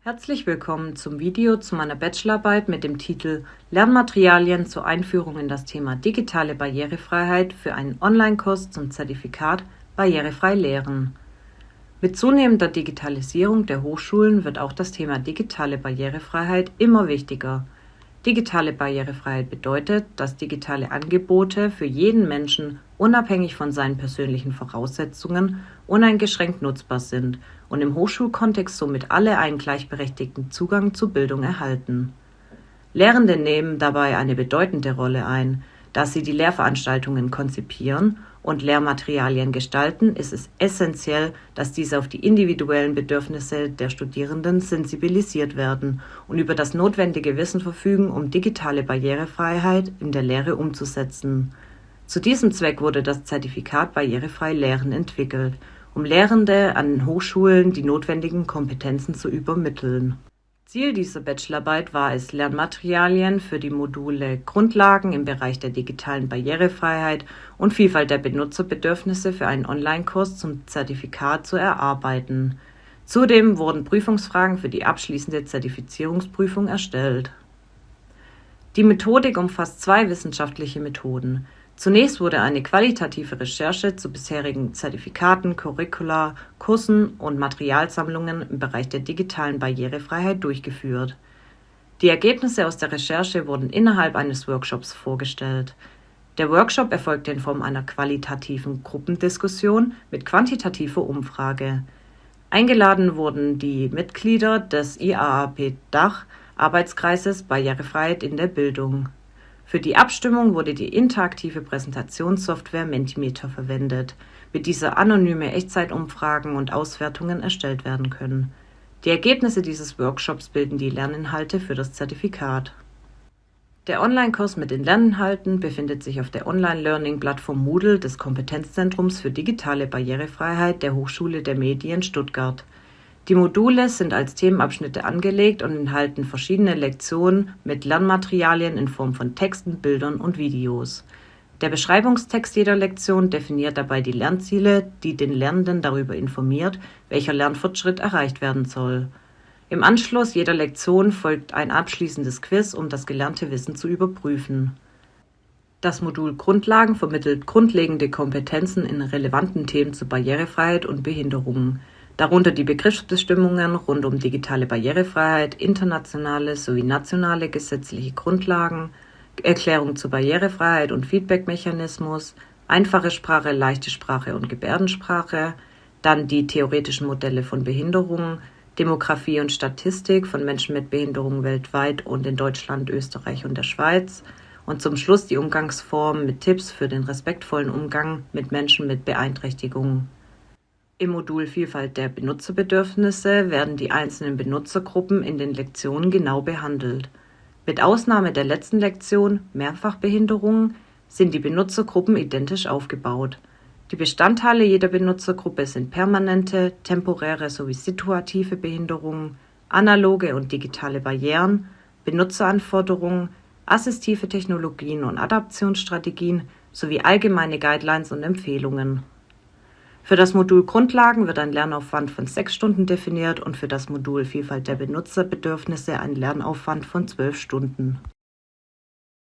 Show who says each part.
Speaker 1: Herzlich willkommen zum Video zu meiner Bachelorarbeit mit dem Titel Lernmaterialien zur Einführung in das Thema digitale Barrierefreiheit für einen Online-Kurs zum Zertifikat Barrierefrei Lehren. Mit zunehmender Digitalisierung der Hochschulen wird auch das Thema digitale Barrierefreiheit immer wichtiger. Digitale Barrierefreiheit bedeutet, dass digitale Angebote für jeden Menschen unabhängig von seinen persönlichen Voraussetzungen uneingeschränkt nutzbar sind und im Hochschulkontext somit alle einen gleichberechtigten Zugang zu Bildung erhalten. Lehrende nehmen dabei eine bedeutende Rolle ein. Da sie die Lehrveranstaltungen konzipieren und Lehrmaterialien gestalten, ist es essentiell, dass diese auf die individuellen Bedürfnisse der Studierenden sensibilisiert werden und über das notwendige Wissen verfügen, um digitale Barrierefreiheit in der Lehre umzusetzen. Zu diesem Zweck wurde das Zertifikat Barrierefrei Lehren entwickelt, um Lehrende an Hochschulen die notwendigen Kompetenzen zu übermitteln. Ziel dieser Bachelorarbeit war es, Lernmaterialien für die Module Grundlagen im Bereich der digitalen Barrierefreiheit und Vielfalt der Benutzerbedürfnisse für einen Online-Kurs zum Zertifikat zu erarbeiten. Zudem wurden Prüfungsfragen für die abschließende Zertifizierungsprüfung erstellt. Die Methodik umfasst zwei wissenschaftliche Methoden. Zunächst wurde eine qualitative Recherche zu bisherigen Zertifikaten, Curricula, Kursen und Materialsammlungen im Bereich der digitalen Barrierefreiheit durchgeführt. Die Ergebnisse aus der Recherche wurden innerhalb eines Workshops vorgestellt. Der Workshop erfolgte in Form einer qualitativen Gruppendiskussion mit quantitativer Umfrage. Eingeladen wurden die Mitglieder des IAAP Dach Arbeitskreises Barrierefreiheit in der Bildung. Für die Abstimmung wurde die interaktive Präsentationssoftware Mentimeter verwendet, mit dieser anonyme Echtzeitumfragen und Auswertungen erstellt werden können. Die Ergebnisse dieses Workshops bilden die Lerninhalte für das Zertifikat. Der Online-Kurs mit den Lerninhalten befindet sich auf der Online-Learning-Plattform Moodle des Kompetenzzentrums für digitale Barrierefreiheit der Hochschule der Medien Stuttgart. Die Module sind als Themenabschnitte angelegt und enthalten verschiedene Lektionen mit Lernmaterialien in Form von Texten, Bildern und Videos. Der Beschreibungstext jeder Lektion definiert dabei die Lernziele, die den Lernenden darüber informiert, welcher Lernfortschritt erreicht werden soll. Im Anschluss jeder Lektion folgt ein abschließendes Quiz, um das gelernte Wissen zu überprüfen. Das Modul Grundlagen vermittelt grundlegende Kompetenzen in relevanten Themen zur Barrierefreiheit und Behinderungen. Darunter die Begriffsbestimmungen rund um digitale Barrierefreiheit, internationale sowie nationale gesetzliche Grundlagen, Erklärung zur Barrierefreiheit und Feedbackmechanismus, einfache Sprache, leichte Sprache und Gebärdensprache, dann die theoretischen Modelle von Behinderungen, Demografie und Statistik von Menschen mit Behinderungen weltweit und in Deutschland, Österreich und der Schweiz und zum Schluss die Umgangsformen mit Tipps für den respektvollen Umgang mit Menschen mit Beeinträchtigungen. Im Modul Vielfalt der Benutzerbedürfnisse werden die einzelnen Benutzergruppen in den Lektionen genau behandelt. Mit Ausnahme der letzten Lektion Mehrfachbehinderungen sind die Benutzergruppen identisch aufgebaut. Die Bestandteile jeder Benutzergruppe sind permanente, temporäre sowie situative Behinderungen, analoge und digitale Barrieren, Benutzeranforderungen, assistive Technologien und Adaptionsstrategien sowie allgemeine Guidelines und Empfehlungen. Für das Modul Grundlagen wird ein Lernaufwand von 6 Stunden definiert und für das Modul Vielfalt der Benutzerbedürfnisse ein Lernaufwand von 12 Stunden.